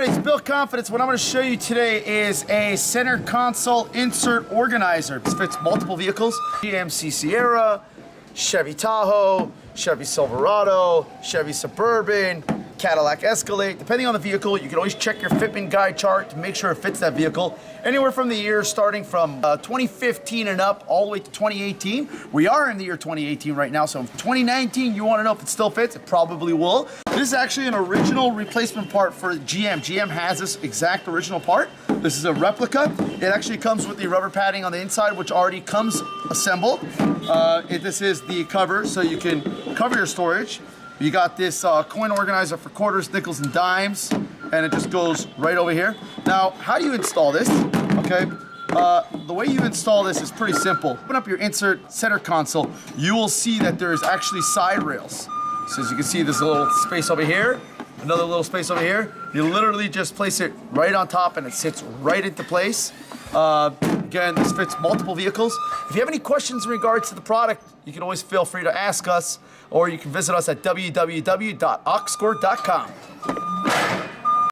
everybody, it's Bill Confidence. What I'm going to show you today is a center console insert organizer. This fits multiple vehicles. GMC Sierra, Chevy Tahoe, Chevy Silverado, Chevy Suburban, Cadillac Escalade. Depending on the vehicle, you can always check your fitment guide chart to make sure it fits that vehicle. Anywhere from the year starting from 2015 and up all the way to 2018. We are in the year 2018 right now, so if 2019 you want to know if it still fits, it probably will. This is actually an original replacement part for GM. GM has this exact original part. This is a replica. It actually comes with the rubber padding on the inside, which already comes assembled. This is the cover, so you can cover your storage. You got this coin organizer for quarters, nickels, and dimes, and it just goes right over here. Now, how do you install this? Okay, the way you install this is pretty simple. Open up your insert center console. You will see that there is actually side rails. So as you can see, there's a little space over here, another little space over here. You literally just place it right on top, and it sits right into place. Again, this fits multiple vehicles. If you have any questions in regards to the product, you can always feel free to ask us, or you can visit us at www.oxcore.com.